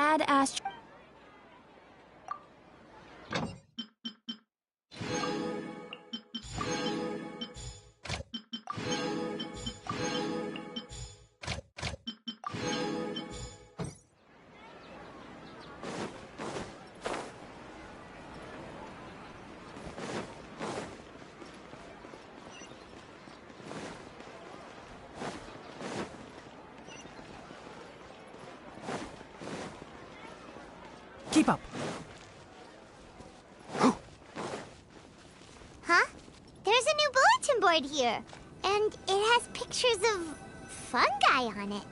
Add asterisk. Keep up. Huh? There's a new bulletin board here, and it has pictures of fungi on it.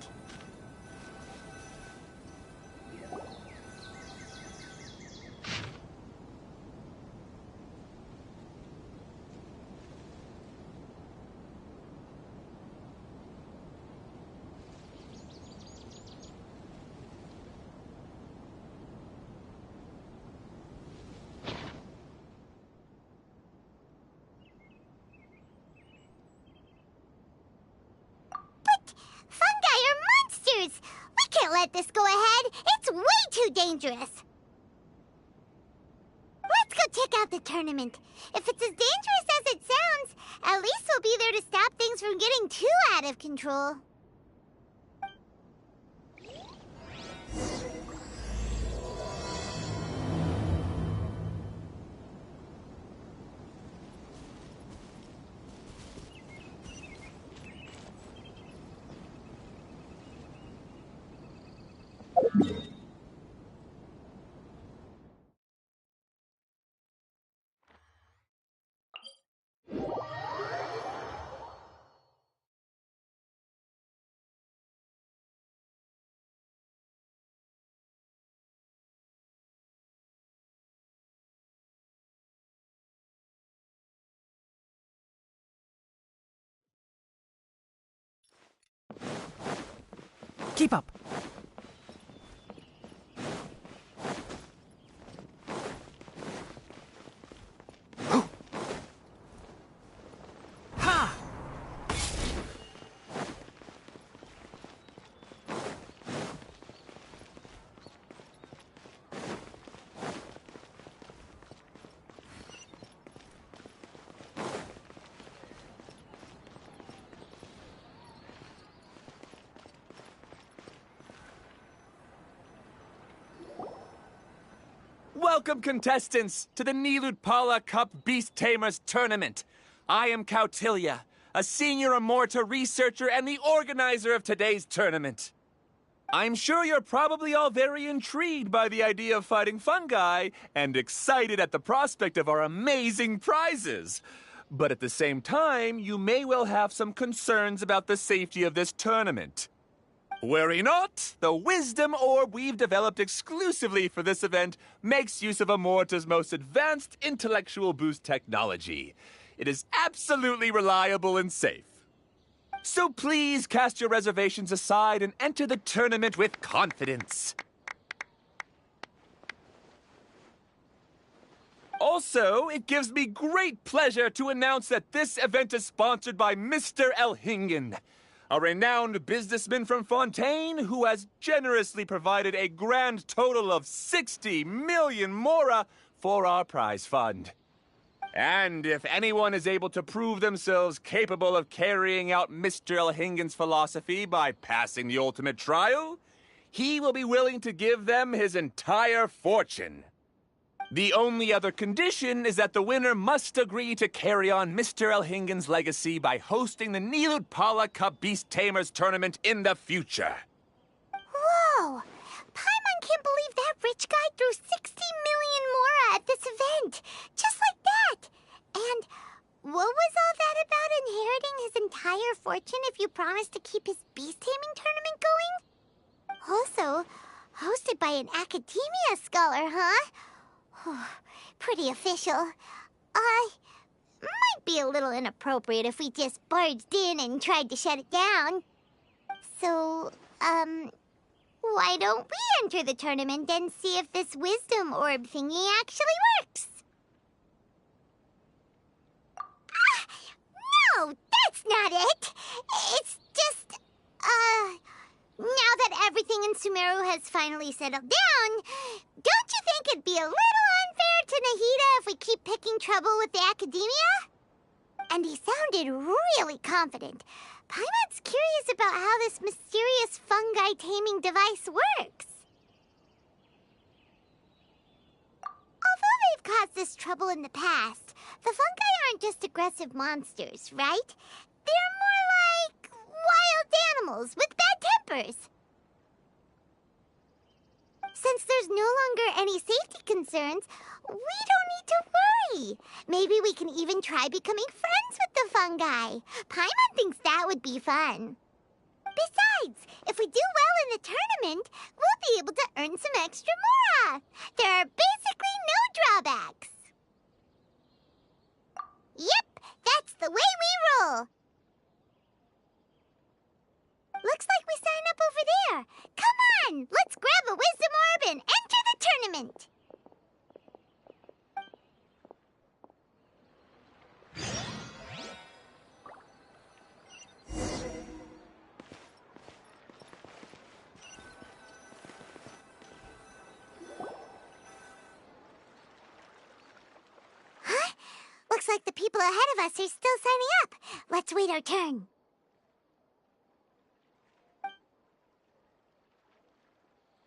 We can't let this go ahead. It's way too dangerous. Let's go check out the tournament. If it's as dangerous as it sounds, at least we'll be there to stop things from getting too out of control. Keep up. Ha! Welcome, contestants, to the Nilutpala Cup Beast Tamers Tournament. I am Kautilya, a senior Amorta researcher and the organizer of today's tournament. I'm sure you're probably all very intrigued by the idea of fighting fungi and excited at the prospect of our amazing prizes. But at the same time, you may well have some concerns about the safety of this tournament. Worry not, the wisdom orb we've developed exclusively for this event makes use of Amorta's most advanced intellectual boost technology. It is absolutely reliable and safe. So please cast your reservations aside and enter the tournament with confidence. Also, it gives me great pleasure to announce that this event is sponsored by Mr. Elhingen, a renowned businessman from Fontaine who has generously provided a grand total of 60 million mora for our prize fund. And if anyone is able to prove themselves capable of carrying out Mr. Elhingen's philosophy by passing the ultimate trial, he will be willing to give them his entire fortune. The only other condition is that the winner must agree to carry on Mr. Elhingen's legacy by hosting the Nilutpala Cup Beast Tamers Tournament in the future. Whoa! Paimon can't believe that rich guy threw 60 million mora at this event. Just like that. And what was all that about inheriting his entire fortune if you promised to keep his beast taming tournament going? Also, hosted by an academia scholar, huh? Pretty official. Might be a little inappropriate if we just barged in and tried to shut it down. So, why don't we enter the tournament and see if this wisdom orb thingy actually works? No, that's not it. It's just, Now that everything in Sumeru has finally settled down, don't you think it'd be a little unfair to Nahida if we keep picking trouble with the academia? And he sounded really confident. Paimon's curious about how this mysterious fungi taming device works. Although they've caused us trouble in the past, the fungi aren't just aggressive monsters, right? They're more like wild animals with bad tempers. Since there's no longer any safety concerns, we don't need to worry. Maybe we can even try becoming friends with the fungi. Paimon thinks that would be fun. Besides, if we do well in the tournament, we'll be able to earn some extra mora. There are basically no drawbacks. Yep, that's the way we roll. Looks like we sign up over there. Come on, let's grab a wisdom orb and enter the tournament. Huh? Looks like the people ahead of us are still signing up. Let's wait our turn.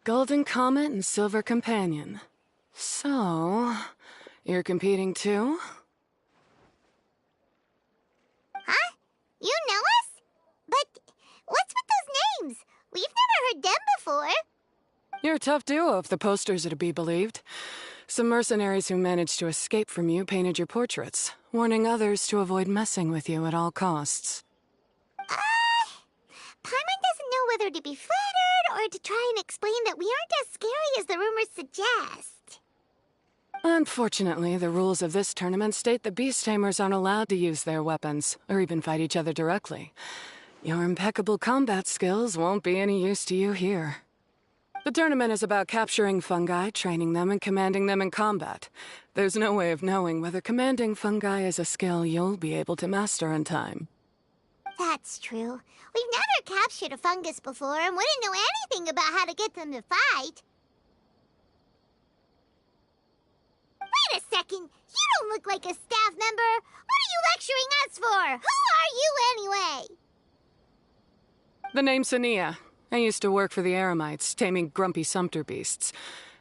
Golden Comet and Silver Companion. So, you're competing too? Huh? You know us? But what's with those names? We've never heard them before. You're a tough duo if the posters are to be believed. Some mercenaries who managed to escape from you painted your portraits, warning others to avoid messing with you at all costs. Paimon doesn't know whether to be flattered or to try and explain that we aren't as scary as the rumors suggest. Unfortunately, the rules of this tournament state that beast tamers aren't allowed to use their weapons, or even fight each other directly. Your impeccable combat skills won't be any use to you here. The tournament is about capturing fungi, training them, and commanding them in combat. There's no way of knowing whether commanding fungi is a skill you'll be able to master in time. That's true. We've never captured a fungus before and wouldn't know anything about how to get them to fight. Wait a second! You don't look like a staff member! What are you lecturing us for? Who are you anyway? The name's Sania. I used to work for the Eremites, taming grumpy sumpter beasts.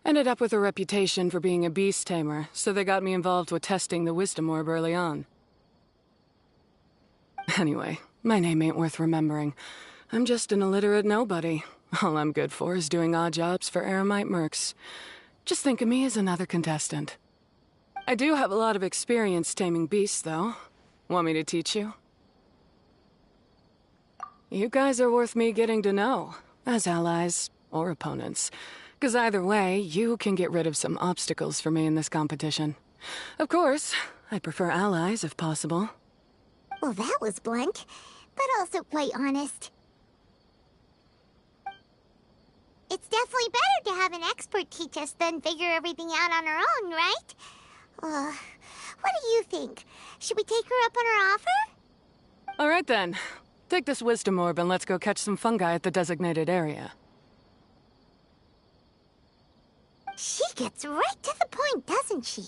Ended up with a reputation for being a beast tamer, so they got me involved with testing the wisdom orb early on. Anyway, my name ain't worth remembering. I'm just an illiterate nobody. All I'm good for is doing odd jobs for Eremite mercs. Just think of me as another contestant. I do have a lot of experience taming beasts, though. Want me to teach you? You guys are worth me getting to know, as allies or opponents. 'Cause either way, you can get rid of some obstacles for me in this competition. Of course, I prefer allies if possible. Well, that was blunt, but also quite honest. It's definitely better to have an expert teach us than figure everything out on our own, right? What do you think? Should we take her up on her offer? All right then. Take this wisdom orb and let's go catch some fungi at the designated area. She gets right to the point, doesn't she?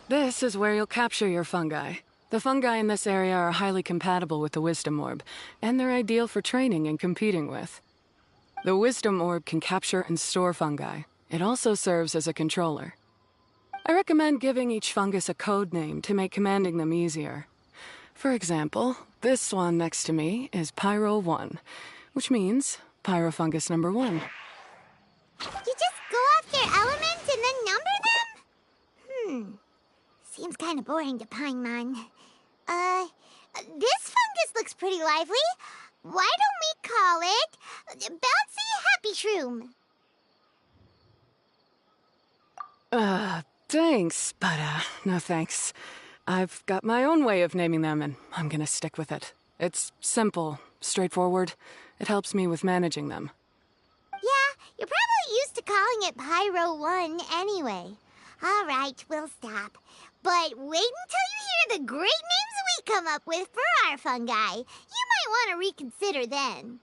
This is where you'll capture your fungi. The fungi in this area are highly compatible with the wisdom orb, and they're ideal for training and competing with. The wisdom orb can capture and store fungi. It also serves as a controller. I recommend giving each fungus a code name to make commanding them easier. For example, this one next to me is Pyro 1, which means Pyrofungus number 1. You just go off their elements and then number them? Seems kind of boring to Paimon. This fungus looks pretty lively. Why don't we call it Bouncy Happy Shroom? Thanks, but, no thanks. I've got my own way of naming them, and I'm gonna stick with it. It's simple, straightforward. It helps me with managing them. Yeah, you're probably used to calling it Pyro 1 anyway. All right, we'll stop. But wait until you hear the great names we come up with for our fungi. You might want to reconsider then.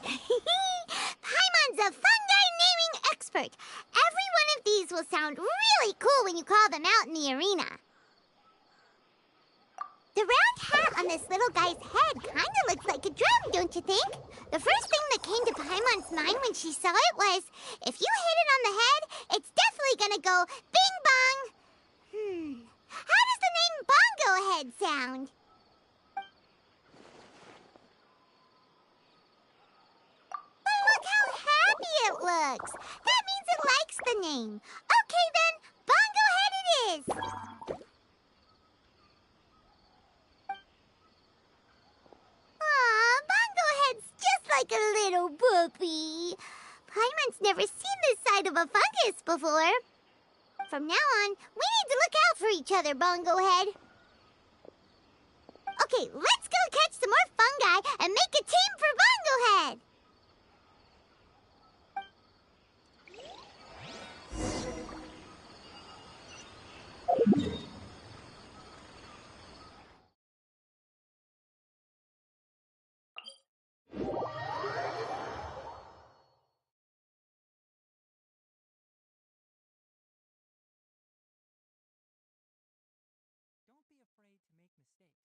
Paimon's a fungi naming expert. Every one of these will sound really cool when you call them out in the arena. The round hat on this little guy's head kind of looks like a drum, don't you think? The first thing that came to Paimon's mind when she saw it was, if you hit it on the head, it's definitely gonna go bing bong. How does the name Bongo Head sound? But look how happy it looks. That means it likes the name. Okay then, Bongo Head it is. Aw, Bongo Head's just like a little puppy. Paimon's never seen this side of a fungus before. From now on, we need to look out for each other, Bongo Head. Okay, let's go catch some more fungi and make a team for Bongo Head. Don't be afraid to make mistakes.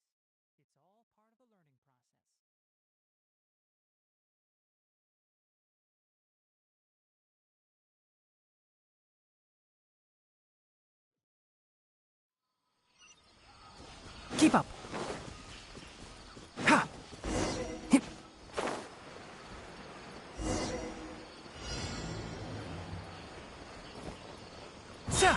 It's all part of the learning process. Keep up. Ha! Hip. Sa!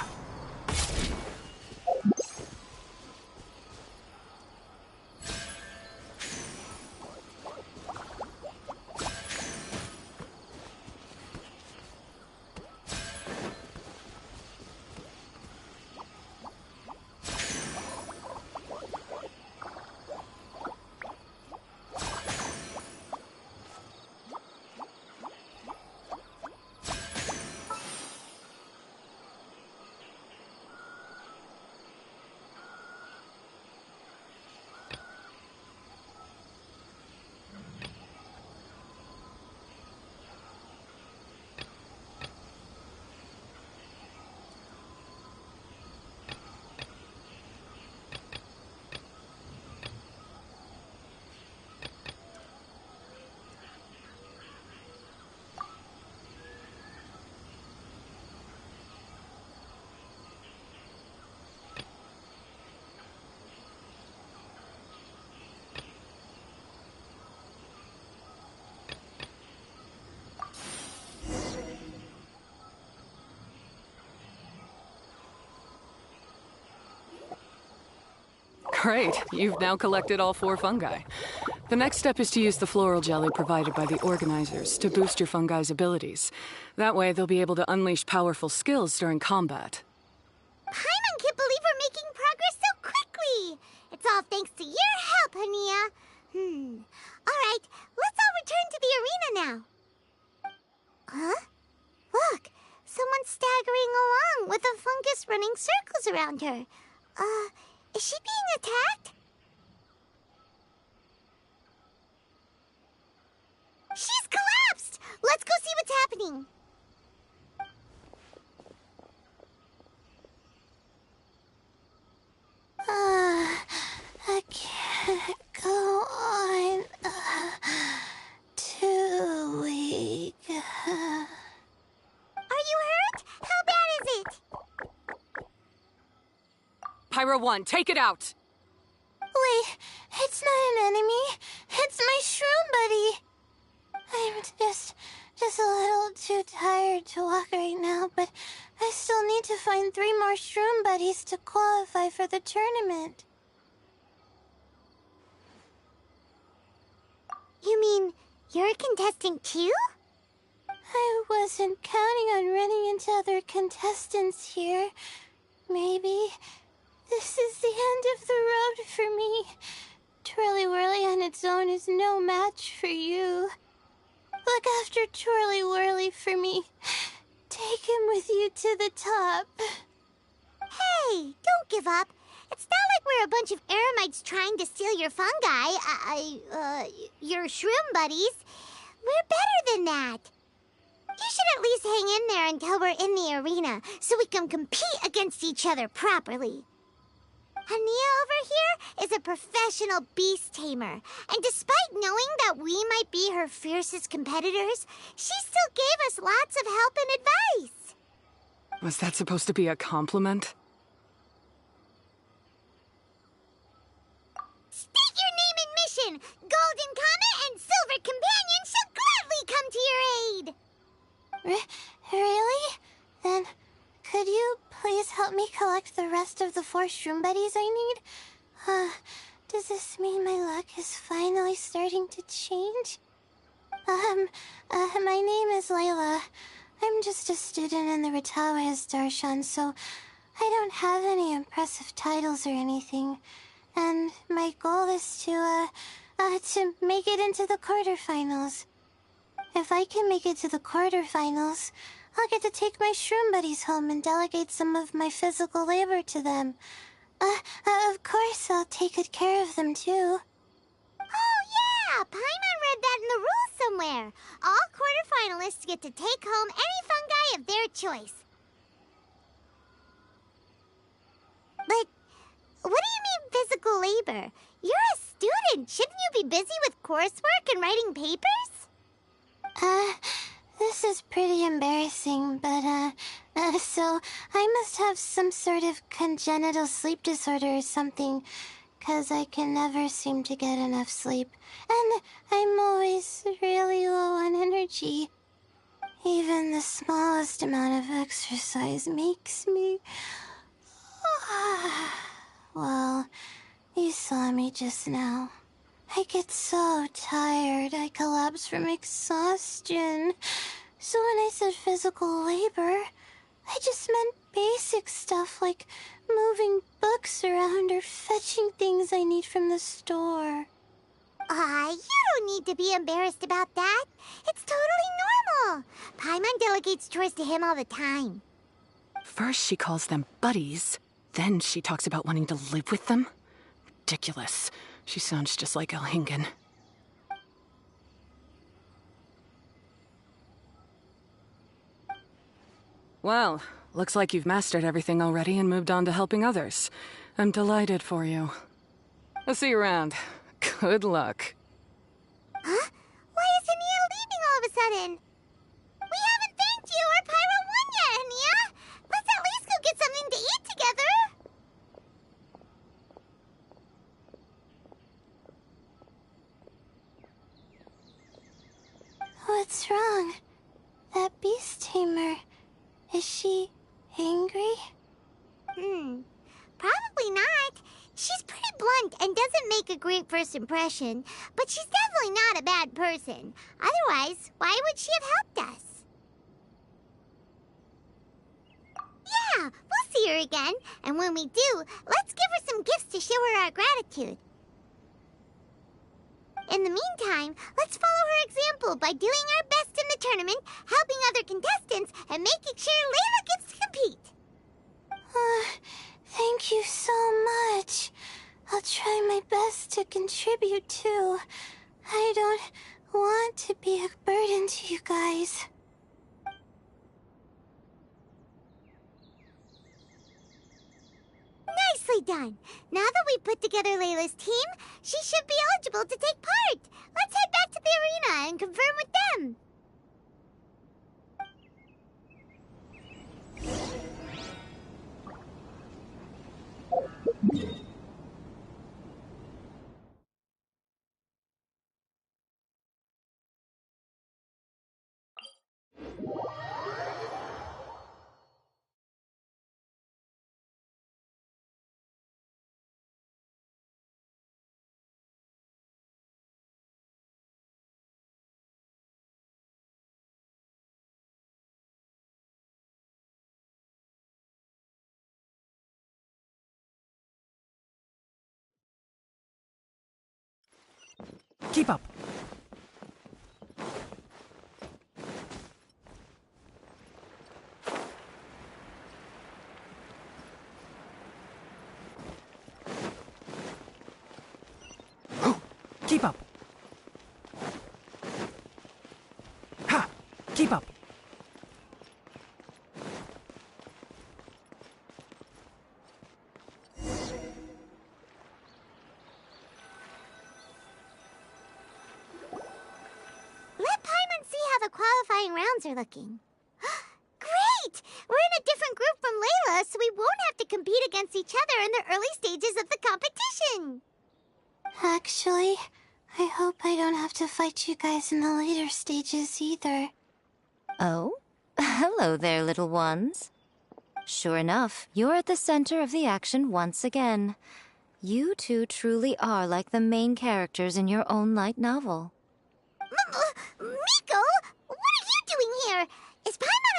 Great, you've now collected all 4 fungi. The next step is to use the floral jelly provided by the organizers to boost your fungi's abilities. That way, they'll be able to unleash powerful skills during combat. Paimon can't believe we're making progress so quickly! It's all thanks to your help, Hania. Alright, let's all return to the arena now. Huh? Look, someone's staggering along with a fungus running circles around her. Is she being attacked? She's collapsed! Let's go see what's happening. I can't go on. Too weak. Are you hurt? How bad is it? Pyro 1, take it out! Wait, it's not an enemy. It's my shroom buddy. I'm just a little too tired to walk right now, but I still need to find 3 more shroom buddies to qualify for the tournament. You mean you're a contestant too? I wasn't counting on running into other contestants here. Maybe this is the end of the road for me. Twirly Whirly on its own is no match for you. Look after Twirly Whirly for me. Take him with you to the top. Hey, don't give up. It's not like we're a bunch of eremites trying to steal your fungi. Your shroom buddies. We're better than that. You should at least hang in there until we're in the arena, so we can compete against each other properly. Hania over here is a professional beast tamer, and despite knowing that we might be her fiercest competitors, she still gave us lots of help and advice. Was that supposed to be a compliment? State your name and mission! Golden Comet and Silver Companion shall gladly come to your aid! Really? Then, could you please help me collect the rest of the 4 shroom buddies I need? Does this mean my luck is finally starting to change? My name is Layla. I'm just a student in the Ratawa's Darshan, so I don't have any impressive titles or anything. And my goal is to make it into the quarterfinals. If I can make it to the quarterfinals, I'll get to take my shroom buddies home and delegate some of my physical labor to them. Of course, I'll take good care of them, too. Oh, yeah! Paimon read that in the rules somewhere. All quarterfinalists get to take home any fungi of their choice. But what do you mean physical labor? You're a student. Shouldn't you be busy with coursework and writing papers? This is pretty embarrassing, but, so I must have some sort of congenital sleep disorder or something, 'cause I can never seem to get enough sleep, and I'm always really low on energy. Even the smallest amount of exercise makes me... Well, you saw me just now. I get so tired, I collapse from exhaustion. So when I said physical labor, I just meant basic stuff like moving books around or fetching things I need from the store. You don't need to be embarrassed about that. It's totally normal. Paimon delegates chores to him all the time. First she calls them buddies, then she talks about wanting to live with them? Ridiculous. She sounds just like Elhingen. Well, looks like you've mastered everything already and moved on to helping others. I'm delighted for you. I'll see you around. Good luck. Huh? Why is Hania leaving all of a sudden? We haven't thanked you or Pyro 1 yet, Hania! Let's at least go get something to eat together! What's wrong? That beast tamer... Is she angry? Probably not. She's pretty blunt and doesn't make a great first impression, but she's definitely not a bad person. Otherwise, why would she have helped us? Yeah, we'll see her again, and when we do, let's give her some gifts to show her our gratitude. In the meantime, let's follow her example by doing our best in the tournament, helping other contestants, and making sure Layla gets to compete. Thank you so much. I'll try my best to contribute too. I don't want to be a burden to you guys. Nicely done. Now that we put together Layla's team, she should be eligible to take part. Let's head back to the arena and confirm with them. Keep up. Keep up. Ha! Keep up. Let Paimon see how the qualifying rounds are looking. Great! We're in a different group from Layla, so we won't have to compete against each other in the early stages of the competition. Actually, I hope I don't have to fight you guys in the later stages either. Oh? Hello there, little ones. Sure enough, you're at the center of the action once again. You two truly are like the main characters in your own light novel. Miko, what are you doing here? Is Paimon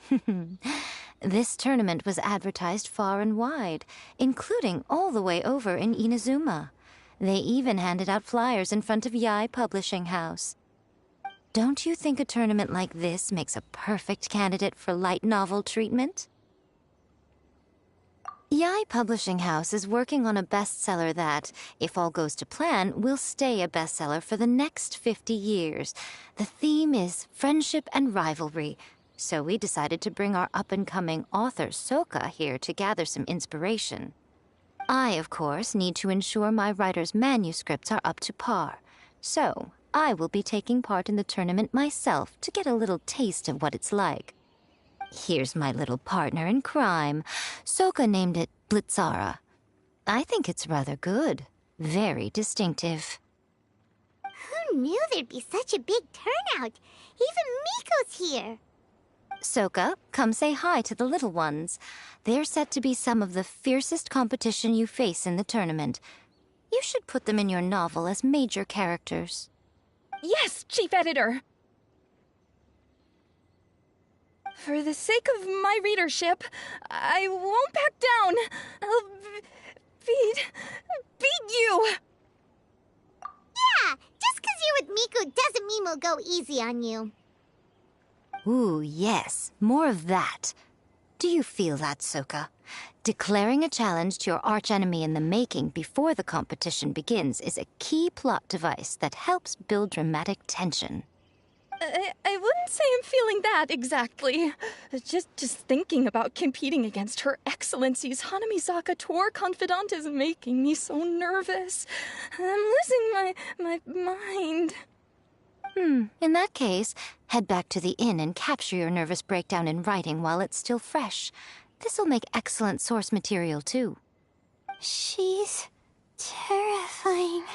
hallucinating? This tournament was advertised far and wide, including all the way over in Inazuma. They even handed out flyers in front of Yae Publishing House. Don't you think a tournament like this makes a perfect candidate for light novel treatment? Yae Publishing House is working on a bestseller that, if all goes to plan, will stay a bestseller for the next 50 years. The theme is friendship and rivalry, so we decided to bring our up-and-coming author Soka here to gather some inspiration. I, of course, need to ensure my writer's manuscripts are up to par, so I will be taking part in the tournament myself to get a little taste of what it's like. Here's my little partner in crime. Soka named it Blitzara. I think it's rather good. Very distinctive. Who knew there'd be such a big turnout? Even Miko's here. Soka, come say hi to the little ones. They're set to be some of the fiercest competition you face in the tournament. You should put them in your novel as major characters. Yes, Chief Editor! For the sake of my readership, I won't back down. I'll beat you! Yeah, just 'cause you're with Miko doesn't mean we'll go easy on you. Ooh, yes, more of that. Do you feel that, Soka? Declaring a challenge to your archenemy in the making before the competition begins is a key plot device that helps build dramatic tension. I wouldn't say I'm feeling that exactly. Just thinking about competing against Her Excellency's Hanamizaka tour confidant is making me so nervous. I'm losing my mind. In that case, head back to the inn and capture your nervous breakdown in writing while it's still fresh. This'll make excellent source material, too. She's terrifying,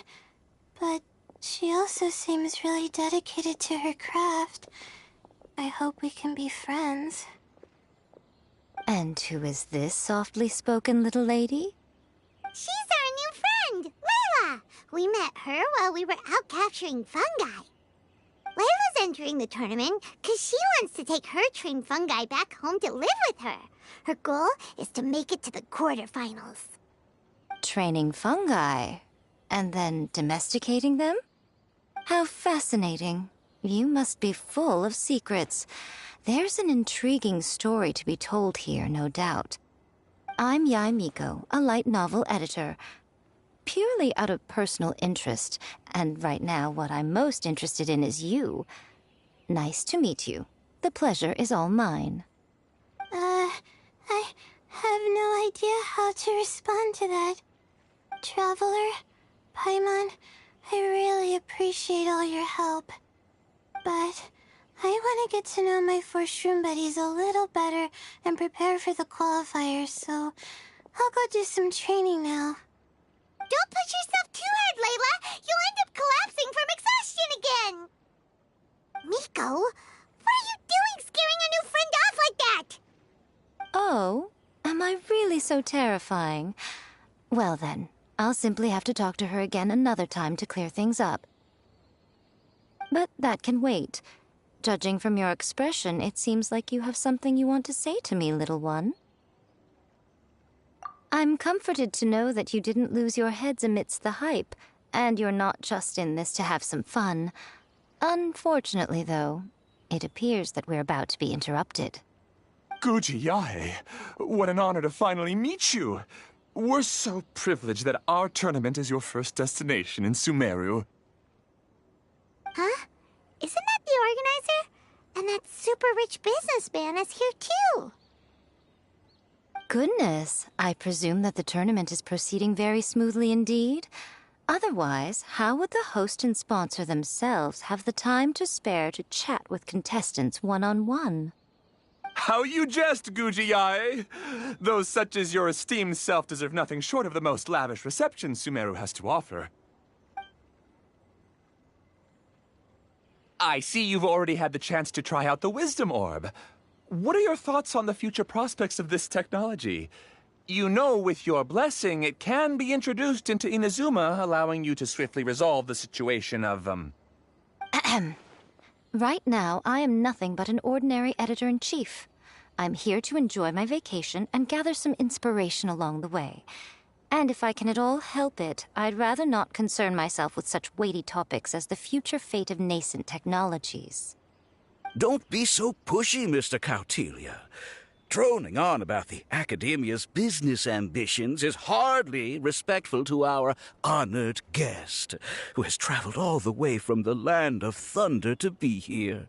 but she also seems really dedicated to her craft. I hope we can be friends. And who is this softly spoken little lady? She's our new friend, Layla. We met her while we were out capturing fungi. Layla's entering the tournament because she wants to take her trained fungi back home to live with her. Her goal is to make it to the quarterfinals. Training fungi, and then domesticating them? How fascinating. You must be full of secrets. There's an intriguing story to be told here, no doubt. I'm Yai Miko, a light novel editor. Purely out of personal interest, and right now what I'm most interested in is you. Nice to meet you. The pleasure is all mine. I have no idea how to respond to that. Traveler, Paimon, I really appreciate all your help. But I want to get to know my 4 shroom buddies a little better and prepare for the qualifiers, so I'll go do some training now. Don't push yourself too hard, Layla. You'll end up collapsing from exhaustion again. Miko, what are you doing scaring a new friend off like that? Oh, am I really so terrifying? Well then, I'll simply have to talk to her again another time to clear things up. But that can wait. Judging from your expression, it seems like you have something you want to say to me, little one. I'm comforted to know that you didn't lose your heads amidst the hype, and you're not just in this to have some fun. Unfortunately, though, it appears that we're about to be interrupted. Guji Yae, what an honor to finally meet you. We're so privileged that our tournament is your first destination in Sumeru. Huh? Isn't that the organizer? And that super rich businessman is here too. Goodness, I presume that the tournament is proceeding very smoothly indeed. Otherwise, how would the host and sponsor themselves have the time to spare to chat with contestants one-on-one? How you jest, Guji Yae! Those such as your esteemed self deserve nothing short of the most lavish reception Sumeru has to offer. I see you've already had the chance to try out the Wisdom Orb. What are your thoughts on the future prospects of this technology? You know, with your blessing, it can be introduced into Inazuma, allowing you to swiftly resolve the situation of, Right now, I am nothing but an ordinary editor-in-chief. I'm here to enjoy my vacation and gather some inspiration along the way. And if I can at all help it, I'd rather not concern myself with such weighty topics as the future fate of nascent technologies. Don't be so pushy, Mr. Kautelia. Droning on about the Academia's business ambitions is hardly respectful to our honored guest, who has traveled all the way from the land of thunder to be here.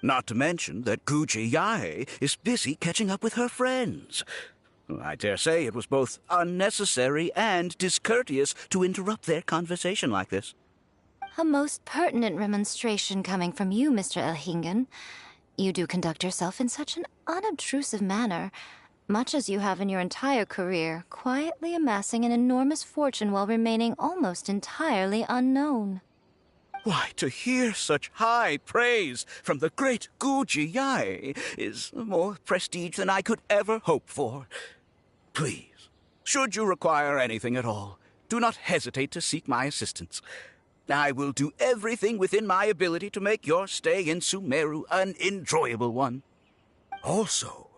Not to mention that Guji Yae is busy catching up with her friends. I dare say it was both unnecessary and discourteous to interrupt their conversation like this. A most pertinent remonstration coming from you, Mr. Elhingen. You do conduct yourself in such an unobtrusive manner, much as you have in your entire career, quietly amassing an enormous fortune while remaining almost entirely unknown. Why, to hear such high praise from the great Guji Yae is more prestige than I could ever hope for. Please, should you require anything at all, do not hesitate to seek my assistance. I will do everything within my ability to make your stay in Sumeru an enjoyable one. Also,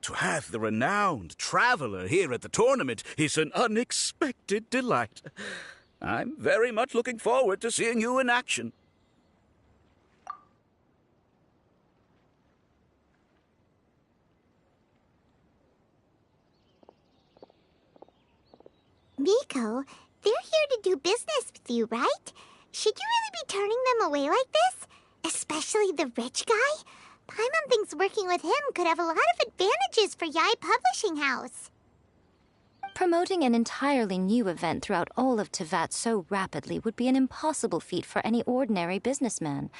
to have the renowned traveler here at the tournament is an unexpected delight. I'm very much looking forward to seeing you in action. Miko, they're here to do business with you, right? Should you really be turning them away like this? Especially the rich guy? Paimon thinks working with him could have a lot of advantages for Yae Publishing House. Promoting an entirely new event throughout all of Teyvat so rapidly would be an impossible feat for any ordinary businessman.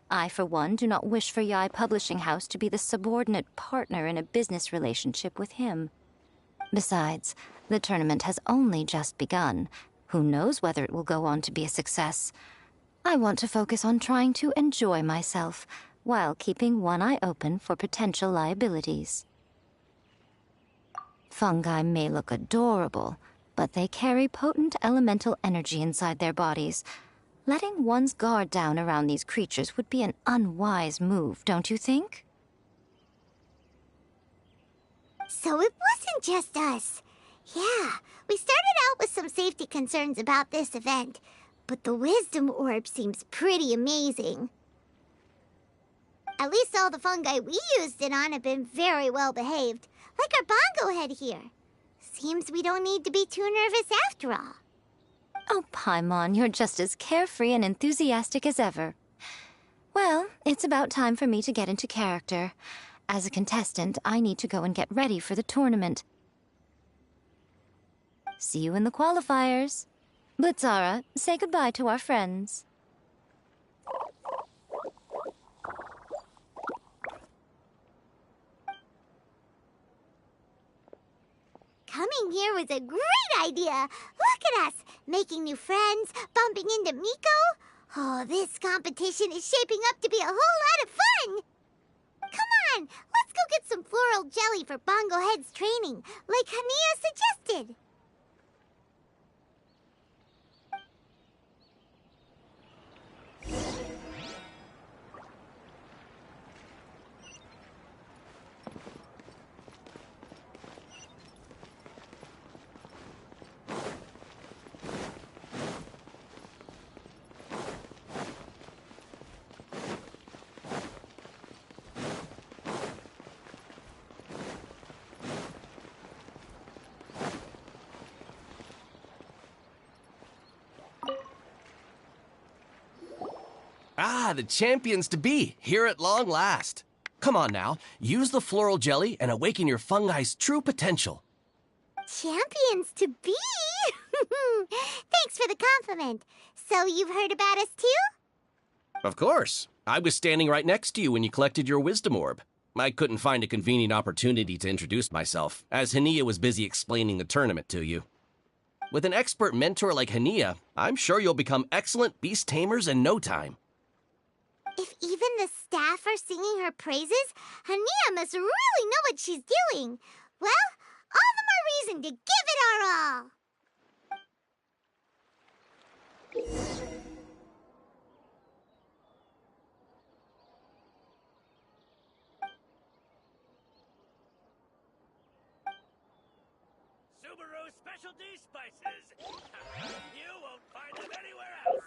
I, for one, do not wish for Yae Publishing House to be the subordinate partner in a business relationship with him. Besides, the tournament has only just begun. Who knows whether it will go on to be a success? I want to focus on trying to enjoy myself, while keeping one eye open for potential liabilities. Fungi may look adorable, but they carry potent elemental energy inside their bodies. Letting one's guard down around these creatures would be an unwise move, don't you think? So it wasn't just us. Yeah, we started out with some safety concerns about this event, but the wisdom orb seems pretty amazing. At least all the fungi we used it on have been very well behaved, like our bongo head here. Seems we don't need to be too nervous after all. Oh, Paimon, you're just as carefree and enthusiastic as ever. Well, it's about time for me to get into character. As a contestant, I need to go and get ready for the tournament. See you in the qualifiers. Blitzara, say goodbye to our friends. Coming here was a great idea. Look at us, making new friends, bumping into Miko. Oh, this competition is shaping up to be a whole lot of fun. Come on, let's go get some floral jelly for Bongo Head's training, like Hania suggested. Ah, the champions to be, here at long last. Come on now, use the floral jelly and awaken your fungi's true potential. Champions to be? Thanks for the compliment. So you've heard about us too? Of course. I was standing right next to you when you collected your wisdom orb. I couldn't find a convenient opportunity to introduce myself, as Hania was busy explaining the tournament to you. With an expert mentor like Hania, I'm sure you'll become excellent beast tamers in no time. If even the staff are singing her praises, Hania must really know what she's doing. Well, all the more reason to give it our all. Subaru specialty spices. You won't find them anywhere else.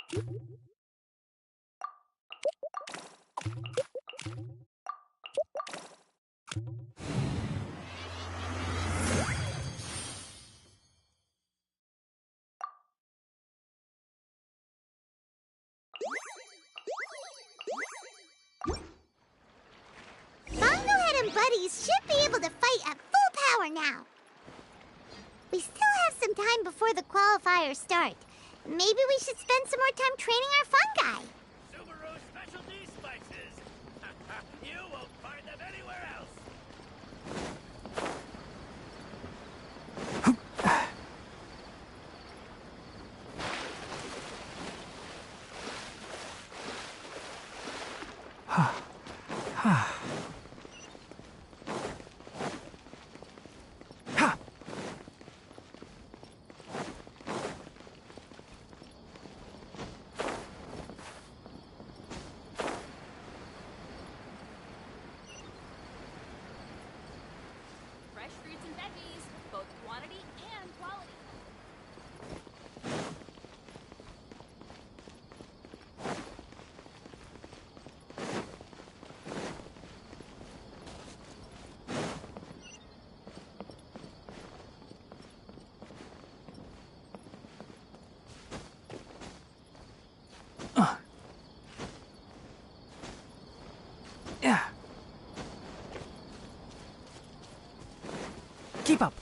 Bongohead and buddies should be able to fight at full power now. We still have some time before the qualifiers start. Maybe we should spend some more time training our fungi. Subaru specialty spices. You won't find them anywhere else. Fresh fruits and veggies, both quantity and quality. Yeah. Keep up.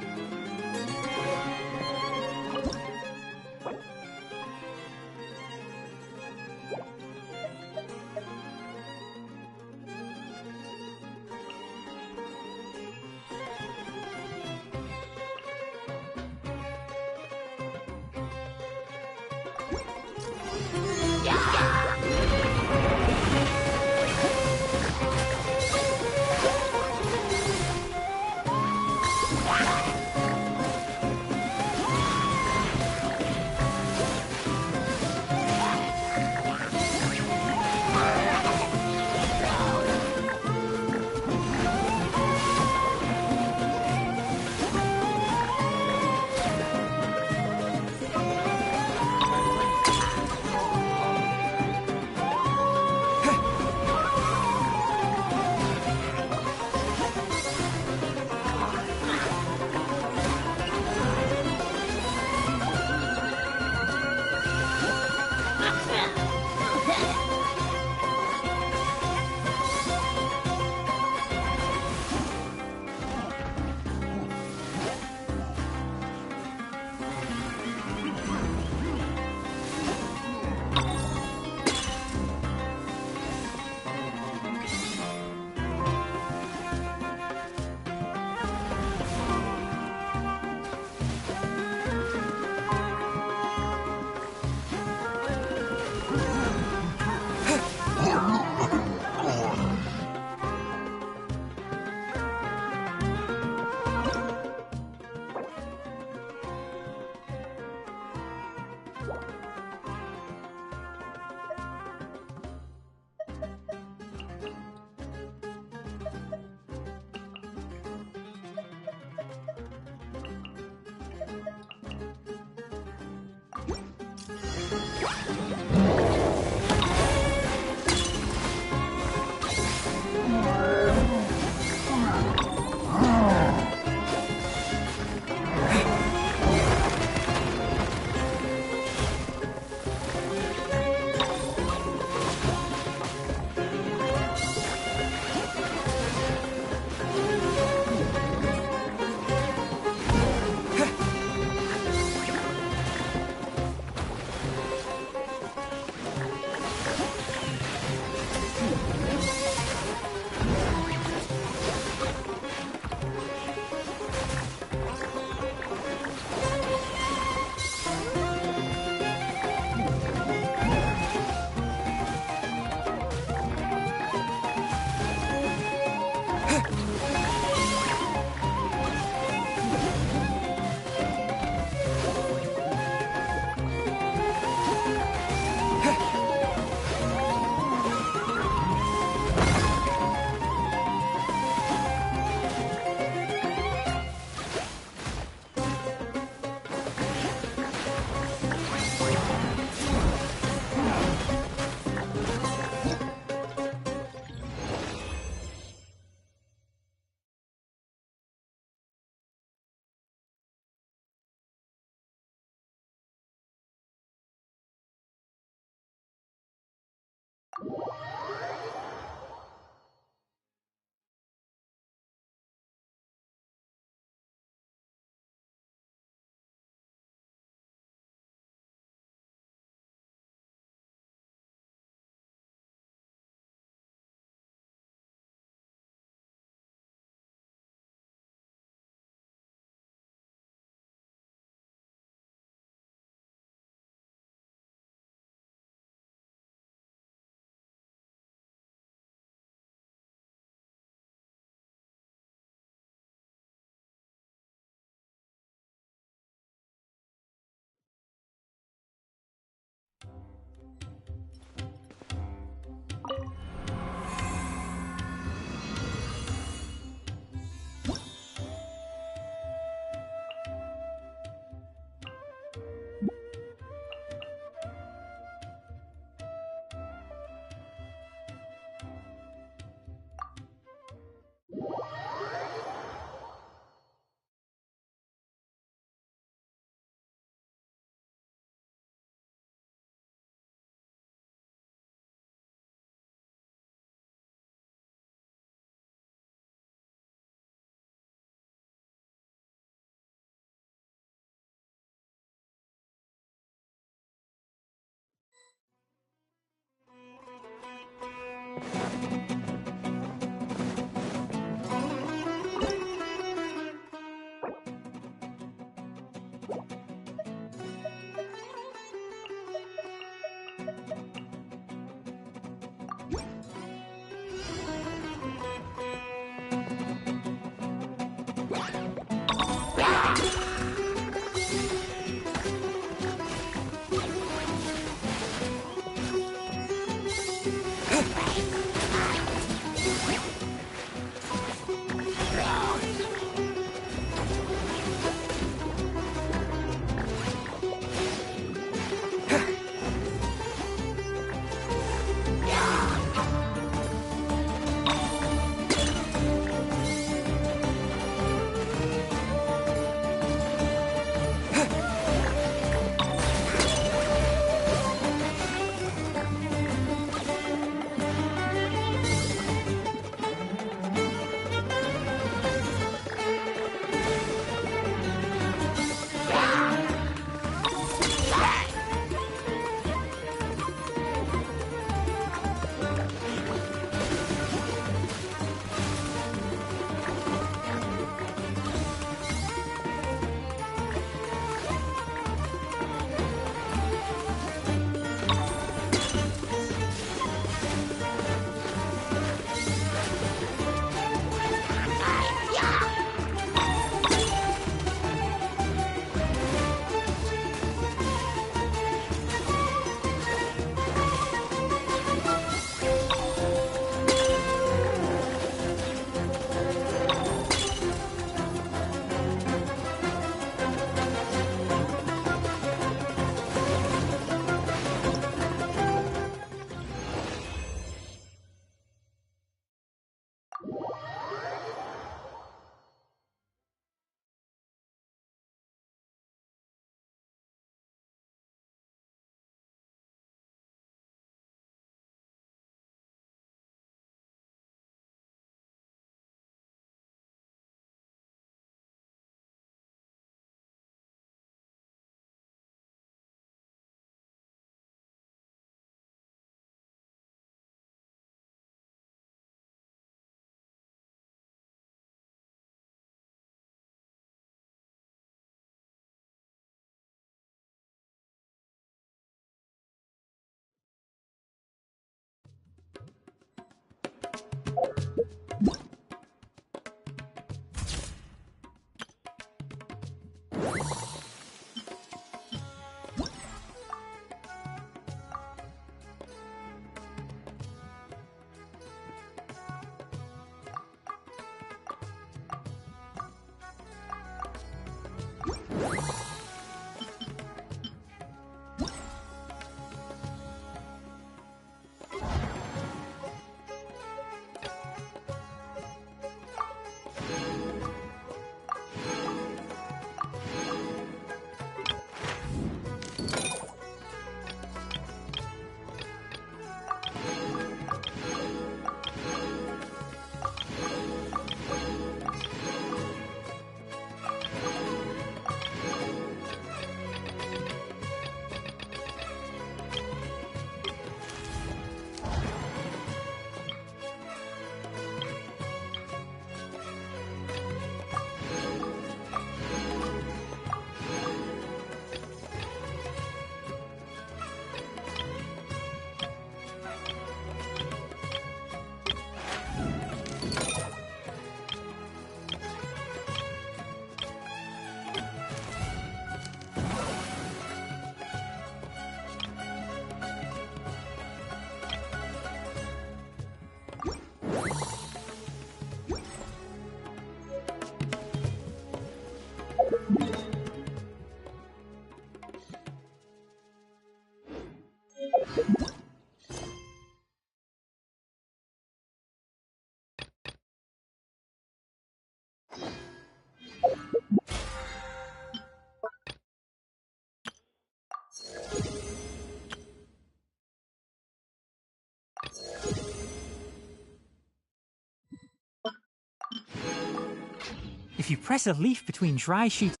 If you press a leaf between dry shoots...